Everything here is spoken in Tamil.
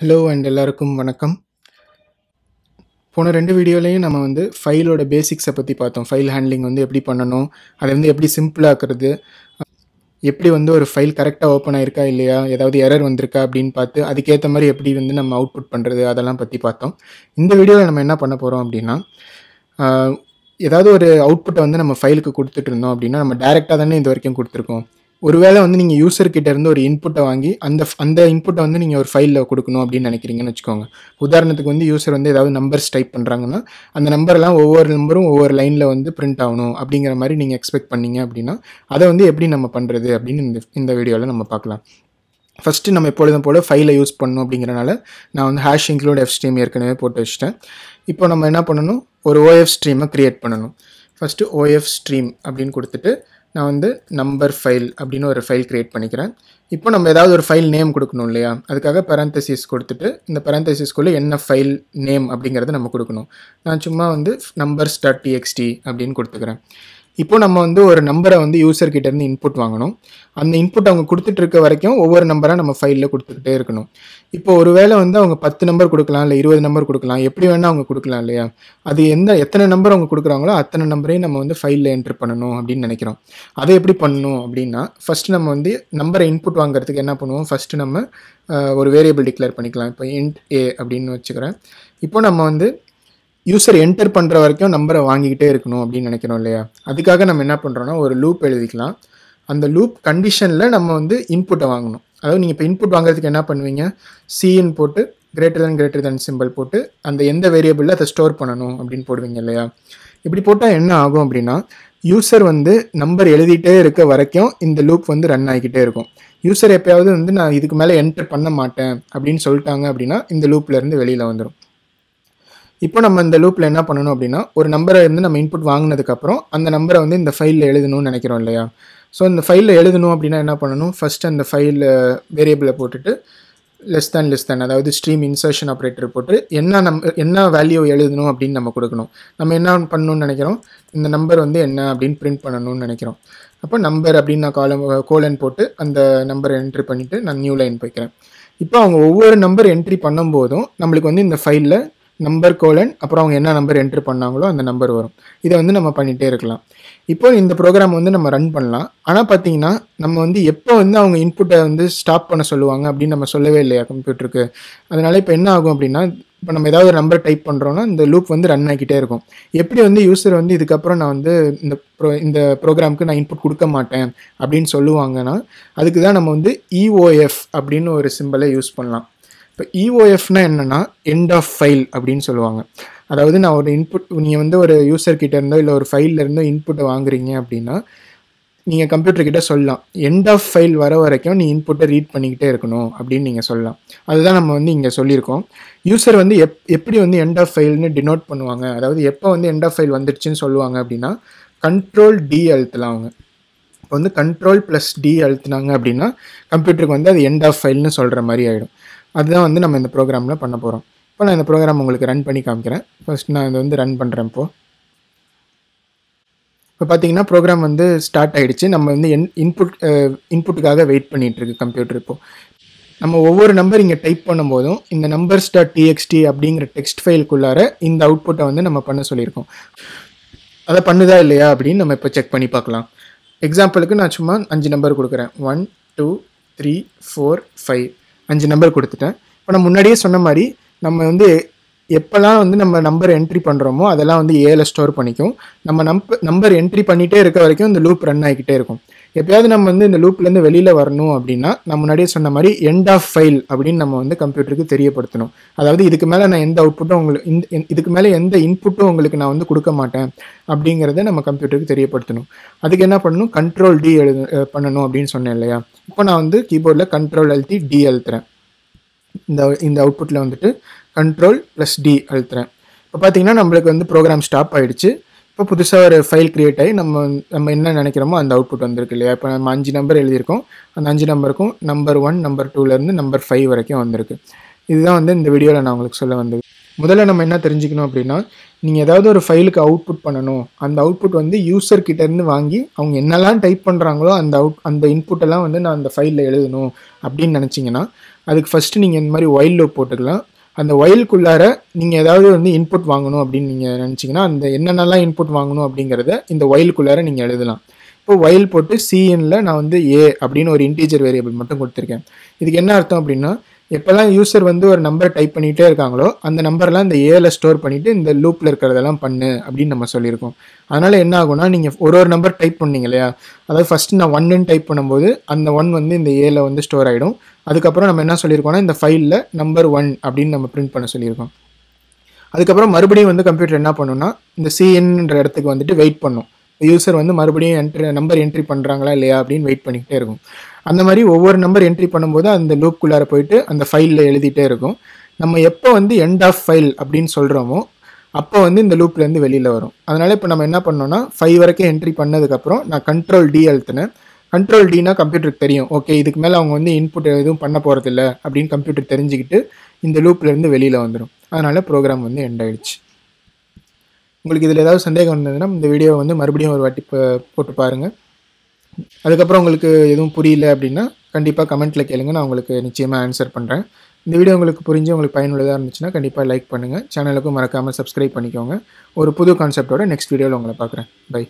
ஹலோ அண்ட் எல்லாருக்கும் வணக்கம். போன 2 வீடியோலையும் நம்ம ஃபைலோட பேசிக்ஸை பற்றி பார்த்தோம். ஃபைல் ஹேண்ட்லிங் எப்படி பண்ணணும், அதை எப்படி சிம்பிளாக்குறது, எப்படி ஒரு ஃபைல் கரெக்டாக ஓப்பன் ஆயிருக்கா இல்லையா, ஏதாவது எரர் வந்திருக்கா அப்படின்னு பார்த்து அதுக்கேற்ற மாதிரி எப்படி நம்ம அவுட்புட் பண்ணுறது அதெல்லாம் பற்றி பார்த்தோம். இந்த வீடியோவில் நம்ம என்ன பண்ண போகிறோம் அப்படின்னா, ஏதாவது ஒரு அவுட்புட்டை நம்ம ஃபைலுக்கு கொடுத்துட்டு இருந்தோம் அப்படின்னா, நம்ம டேரெக்டாக தானே இது வரைக்கும் கொடுத்துருக்கோம். ஒருவேளை நீங்கள் யூசர்கிட்ட இருந்து ஒரு இன்புட்டை வாங்கி அந்த இன்புட்டை நீங்கள் ஒரு ஃபைலில் கொடுக்கணும் அப்படின்னு நினைக்கிறீங்கன்னு வச்சுக்கோங்க. உதாரணத்துக்கு யூசர் ஏதாவது நம்பர்ஸ் டைப் பண்ணுறாங்கன்னா, அந்த நம்பரெல்லாம் ஒவ்வொரு நம்பரும் ஒவ்வொரு லைனில் பிரிண்ட் ஆகணும் அப்படிங்கிற மாதிரி நீங்கள் எக்ஸ்பெக்ட் பண்ணீங்க அப்படின்னா, அதை எப்படி நம்ம பண்ணுறது அப்படின்னு இந்த வீடியோவில் நம்ம பார்க்கலாம். ஃபஸ்ட்டு நம்ம எப்பொழுதும் போல் ஃபைலை யூஸ் பண்ணணும் அப்படிங்கிறனால நான் ஹேஷ் இன்க்ளூட் எஃப் ஸ்ட்ரீம் ஏற்கனவே போட்டு வச்சிட்டேன். இப்போ நம்ம என்ன பண்ணணும், ஒரு OF ஸ்ட்ரீமை க்ரியேட் பண்ணணும். ஃபஸ்ட்டு OF ஸ்ட்ரீம் அப்படின்னு கொடுத்துட்டு நான் நம்பர் ஃபைல் அப்படின்னு ஒரு ஃபைல் க்ரியேட் பண்ணிக்கிறேன். இப்போ நம்ம ஏதாவது ஒரு ஃபைல் நேம் கொடுக்கணும் இல்லையா, அதுக்காக பேரந்தசிஸ் கொடுத்துட்டு இந்த பேரந்தசிஸ்குள்ளே என்ன ஃபைல் நேம் அப்படிங்கிறத நம்ம கொடுக்கணும். நான் சும்மா numbers.txt அப்படின்னு கொடுத்துக்கிறேன். இப்போ நம்ம ஒரு நம்பரை யூசர்கிட்டேருந்து இன்புட் வாங்கணும். அந்த இன்புட் அவங்க கொடுத்துட்டு இருக்க வரைக்கும் ஒவ்வொரு நம்பராக நம்ம ஃபைலில் கொடுத்துக்கிட்டே இருக்கணும். இப்போ ஒரு வேளை அவங்க 10 நம்பர் கொடுக்கலாம், இல்லை 20 நம்பர் கொடுக்கலாம், எப்படி வேணால் அவங்க கொடுக்கலாம் இல்லையா. அது எத்தனை நம்பர் அவங்க கொடுக்குறாங்களோ அத்தனை நம்பரையும் நம்ம ஃபைலில் என்ட்ரு பண்ணணும் அப்படின்னு நினைக்கிறோம். அதை எப்படி பண்ணணும் அப்படின்னா, ஃபஸ்ட்டு நம்ம நம்பரை இன்புட் வாங்குறதுக்கு என்ன பண்ணுவோம், ஃபஸ்ட்டு நம்ம ஒரு வேரியபிள் டிக்ளேர் பண்ணிக்கலாம். இப்போ int a அப்படின்னு வச்சுக்கிறேன். இப்போ நம்ம யூசர் என்டர் பண்ணுற வரைக்கும் நம்பரை வாங்கிக்கிட்டே இருக்கணும் அப்படின்னு நினைக்கிறோம் இல்லையா. அதுக்காக நம்ம என்ன பண்ணுறோன்னா, ஒரு லூப் எழுதிக்கலாம். அந்த லூப் கண்டிஷனில் நம்ம இன்புட்டை வாங்கணும். அதாவது நீங்கள் இப்போ இன்புட் வாங்குறதுக்கு என்ன பண்ணுவீங்க, சின்னு போட்டு கிரேட்டர் தென் சிம்பிள் போட்டு அந்த எந்த வேரியபிளில் அதை ஸ்டோர் பண்ணணும் அப்படின்னு போடுவீங்க இல்லையா. இப்படி போட்டால் என்ன ஆகும் அப்படின்னா, யூசர் நம்பர் எழுதிட்டே இருக்க வரைக்கும் இந்த லூப் ரன் ஆகிக்கிட்டே இருக்கும். யூசர் எப்போயாவது நான் இதுக்கு மேலே என்டர் பண்ண மாட்டேன் அப்படின்னு சொல்லிட்டாங்க அப்படின்னா இந்த லூப்லேருந்து வெளியில் வந்துடும். இப்போ நம்ம இந்த லூப்பில் என்ன பண்ணணும் அப்படின்னா, ஒரு நம்பரை நம்ம இன்புட் வாங்கினதுக்கப்புறம் அந்த நம்பரை இந்த ஃபைலில் எழுதணும்னு நினைக்கிறோம் இல்லையா. ஸோ இந்த ஃபைலில் எழுதணும் அப்படின்னா என்ன பண்ணணும், ஃபஸ்ட்டு அந்த ஃபைல் வேரியபிளை போட்டுட்டு லெஸ் தேன் அதாவது ஸ்ட்ரீம் இன்சர்ஷன் ஆப்ரேட்டர் போட்டு என்ன வேல்யூ எழுதணும் அப்படின்னு நம்ம கொடுக்கணும். நம்ம என்ன பண்ணணும்னு நினைக்கிறோம், இந்த நம்பர் என்ன அப்படின்னு பிரிண்ட் பண்ணணும்னு நினைக்கிறோம். அப்போ நம்பர் அப்படின்னு நான் கோலன் போட்டு அந்த நம்பரை என்ட்ரி பண்ணிவிட்டு நான் நியூ லைன் போய்க்கிறேன். இப்போ அவங்க ஒவ்வொரு நம்பர் என்ட்ரி பண்ணும்போதும் நம்மளுக்கு இந்த ஃபைலில் நம்பர் கோலன் அப்புறம் அவங்க என்ன நம்பர் என்ட்ரு பண்ணாங்களோ அந்த நம்பர் வரும். இதை நம்ம பண்ணிகிட்டே இருக்கலாம். இப்போ இந்த ப்ரோக்ராம் நம்ம ரன் பண்ணலாம். ஆனால் பார்த்தீங்கன்னா நம்ம எப்போ அவங்க இன்புட்டை ஸ்டாப் பண்ண சொல்லுவாங்க அப்படின்னு நம்ம சொல்லவே இல்லையா கம்ப்யூட்டருக்கு. அதனால் இப்போ என்ன ஆகும் அப்படின்னா, இப்போ நம்ம ஏதாவது ஒரு நம்பர் டைப் பண்ணுறோன்னா இந்த லூப் ரன் ஆகிக்கிட்டே இருக்கும். எப்படி யூசர் இதுக்கப்புறம் நான் இந்த ப்ரோக்ராமுக்கு நான் இன்புட் கொடுக்க மாட்டேன் அப்படின்னு சொல்லுவாங்கன்னா, அதுக்கு தான் நம்ம EOF அப்படின்னு ஒரு சிம்பிளை யூஸ் பண்ணலாம். இப்போ EOFனா என்னென்னா எண்ட் ஆஃப் ஃபைல் அப்படின்னு சொல்லுவாங்க. அதாவது நான் ஒரு இன்புட், நீங்கள் ஒரு யூசர்கிட்ட இருந்தோ இல்லை ஒரு ஃபைலில் இருந்தோ இன்புட்டை வாங்குறீங்க அப்படின்னா, நீங்கள் கம்ப்யூட்டர்கிட்ட சொல்லலாம், எண்ட் ஆஃப் ஃபைல் வர வரைக்கும் நீ இன்புட்டை ரீட் பண்ணிக்கிட்டே இருக்கணும் அப்படின்னு நீங்கள் சொல்லலாம். அதுதான் நம்ம இங்கே சொல்லியிருக்கோம். யூசர் எப்படி எண்ட் ஆஃப் ஃபைல்னு டினோட் பண்ணுவாங்க, அதாவது எப்போ எண்ட் ஆஃப் ஃபைல் வந்துடுச்சுன்னு சொல்லுவாங்க அப்படின்னா, Ctrl+D அழுத்தலாம். அவங்க இப்போ Ctrl+D அழுத்தினாங்க அப்படின்னா கம்ப்யூட்டருக்கு அது எண்ட் ஆஃப் ஃபைல்னு சொல்கிற மாதிரி ஆகிடும். அதுதான் நம்ம இந்த ப்ரோக்ராமில் பண்ண போகிறோம். இப்போ நான் இந்த ப்ரோக்ராம் உங்களுக்கு ரன் பண்ணி காமிக்கிறேன். ஃபர்ஸ்ட் நான் இதை ரன் பண்ணுறேன். இப்போ பார்த்தீங்கன்னா ப்ரோக்ராம் ஸ்டார்ட் ஆகிடுச்சு. நம்ம இன்புட்டுக்காக வெயிட் பண்ணிகிட்ருக்கு கம்ப்யூட்டர். இப்போது நம்ம ஒவ்வொரு நம்பர் இங்கே டைப் பண்ணும்போதும் இந்த numbers.txt அப்படிங்கிற டெக்ஸ்ட் ஃபைலுக்குள்ளார இந்த அவுட்புட்டை நம்ம பண்ண சொல்லியிருக்கோம். அதை பண்ணுதா இல்லையா அப்படின்னு நம்ம இப்போ செக் பண்ணி பார்க்கலாம். எக்ஸாம்பிளுக்கு நான் சும்மா 5 நம்பர் கொடுக்குறேன். 1 2 3 4 5 5 நம்பர் கொடுத்துட்டேன். இப்போ நான் முன்னாடியே சொன்ன மாதிரி நம்ம எப்போல்லாம் நம்ம நம்பர் என்ட்ரி பண்ணுறோமோ அதெல்லாம் ஏல ஸ்டோர் பண்ணிக்கும். நம்ம நம்பர் என்ட்ரி பண்ணிகிட்டே இருக்க வரைக்கும் இந்த லூப் ரன் ஆகிக்கிட்டே இருக்கும். எப்போயாவது நம்ம இந்த லூப்லேருந்து வெளியில் வரணும் அப்படின்னா நான் முன்னாடியே சொன்ன மாதிரி எண்ட் ஆஃப் ஃபைல் அப்படின்னு நம்ம கம்ப்யூட்டருக்கு தெரியப்படுத்தணும். அதாவது இதுக்கு மேலே நான் எந்த அவுட்புட்டும் இதுக்கு மேலே எந்த இன்புட்டும் உங்களுக்கு நான் கொடுக்க மாட்டேன் அப்படிங்கிறத நம்ம கம்ப்யூட்டருக்கு தெரியப்படுத்தணும். அதுக்கு என்ன பண்ணணும், Ctrl+D பண்ணணும் அப்படின்னு சொன்னேன் இல்லையா. இப்போ நான் கீபோர்டில் Ctrl+D அழுத்துறேன். இந்த அவுட்புட்டில் Ctrl+D அழுத்துறேன். இப்போ பார்த்தீங்கன்னா நம்மளுக்கு ப்ரோக்ராம் ஸ்டாப் ஆகிடுச்சு. இப்போ புதுசாக ஒரு ஃபைல் க்ரியேட் ஆகி நம்ம என்ன நினைக்கிறோமோ அந்த அவுட்புட் வந்திருக்கு இல்லையா. இப்போ நம்ம 5 நம்பர் எழுதியிருக்கோம். அந்த 5 நம்பருக்கும் நம்பர் 1 நம்பர் 2லேருந்து நம்பர் 5 வரைக்கும் வந்திருக்கு. இதுதான் இந்த வீடியோவில் நான் உங்களுக்கு சொல்ல வந்தது. முதல்ல நம்ம என்ன தெரிஞ்சுக்கணும் அப்படின்னா, நீங்கள் ஏதாவது ஒரு ஃபைலுக்கு அவுட்புட் பண்ணணும். அந்த அவுட்புட் வந்து யூசர் கிட்டேருந்து வாங்கி அவங்க என்னெல்லாம் டைப் பண்ணுறாங்களோ அந்த இன்புட்டெல்லாம் வந்து நான் அந்த ஃபைலில் எழுதணும் அப்படின்னு நினச்சிங்கன்னா, அதுக்கு ஃபஸ்ட்டு நீங்கள் இந்த மாதிரி ஒயில் லூப் போட்டுக்கலாம். அந்த ஒயிலுக்குள்ளார நீங்கள் ஏதாவது வந்து இன்புட் வாங்கணும் அப்படின்னு நீங்கள் நினச்சிங்கன்னா, அந்த என்னென்னலாம் இன்புட் வாங்கணும் அப்படிங்கிறத இந்த ஒயிலுக்குள்ளார நீங்கள் எழுதலாம். இப்போ ஒயில் போட்டு சிஎன்ல நான் வந்து ஏ அப்படின்னு ஒரு இன்டீஜர் வேரியபிள் மட்டும் கொடுத்துருக்கேன். இதுக்கு என்ன அர்த்தம் அப்படின்னா, எப்போல்லாம் யூசர் வந்து ஒரு நம்பரை டைப் பண்ணிகிட்டே இருக்காங்களோ அந்த நம்பர்லாம் இந்த ஏல ஸ்டோர் பண்ணிவிட்டு இந்த லூப்பில் இருக்கிறதெல்லாம் பண்ணு அப்படின்னு நம்ம சொல்லியிருக்கோம். அதனால் என்ன ஆகும்னா, நீங்கள் ஒரு நம்பர் டைப் பண்ணீங்க இல்லையா, அதாவது ஃபஸ்ட்டு நான் 1ன்னு டைப் பண்ணும்போது அந்த 1 வந்து இந்த ஏல வந்து ஸ்டோர் ஆகிடும். அதுக்கப்புறம் நம்ம என்ன சொல்லியிருக்கோம்னா, இந்த ஃபைலில் நம்பர் 1 அப்படின்னு நம்ம பிரிண்ட் பண்ண சொல்லியிருக்கோம். அதுக்கப்புறம் மறுபடியும் வந்து கம்ப்யூட்டர் என்ன பண்ணுன்னா, இந்த சிஎன்ன்ற இடத்துக்கு வந்துட்டு வெயிட் பண்ணும். யூசர் வந்து மறுபடியும் நம்பர் என்ட்ரி பண்ணுறாங்களா இல்லையா அப்படின்னு வெயிட் பண்ணிக்கிட்டே இருக்கும். அந்த மாதிரி ஒவ்வொரு நம்பர் என்ட்ரி பண்ணும்போது அந்த லூப்குள்ளார போயிட்டு அந்த ஃபைலில் எழுதிட்டே இருக்கும். நம்ம எப்போ வந்து எண்ட் ஆஃப் ஃபைல் அப்படின்னு சொல்கிறோமோ அப்போ வந்து இந்த லூப்லேருந்து வெளியில் வரும். அதனால் இப்போ நம்ம என்ன பண்ணோம்னா 5 வரைக்கும் என்ட்ரி பண்ணதுக்கப்புறம் நான் கண்ட்ரோல் டி அழுத்தினேன். கண்ட்ரோல் டினா கம்ப்யூட்டருக்கு தெரியும், ஓகே இதுக்கு மேலே அவங்க வந்து இன்புட் எதுவும் பண்ண போகிறதில்ல அப்படின்னு கம்ப்யூட்டர் தெரிஞ்சுக்கிட்டு இந்த லூப்லேருந்து வெளியில் வந்துடும். அதனால் ப்ரோக்ராம் வந்து எண்ட் ஆகிடுச்சு. உங்களுக்கு இதில் ஏதாவது சந்தேகம் இருந்ததுன்னா இந்த வீடியோவை வந்து மறுபடியும் ஒரு வாட்டி போட்டு பாருங்கள். அதுக்கப்புறம் உங்களுக்கு எதுவும் புரியல அப்படின்னா கண்டிப்பாக கமெண்ட்டில் கேளுங்க, நான் உங்களுக்கு நிச்சயமாக ஆன்சர் பண்ணுறேன். இந்த வீடியோ உங்களுக்கு புரிஞ்சு உங்களுக்கு பயனுள்ளதாக இருந்துச்சுன்னா கண்டிப்பாக லைக் பண்ணுங்கள். சேனலுக்கும் மறக்காமல் சப்ஸ்கிரைப் பண்ணிக்கோங்க. ஒரு புது கான்செப்டோட நெக்ஸ்ட் வீடியோவில் உங்களை பார்க்குறேன். பை.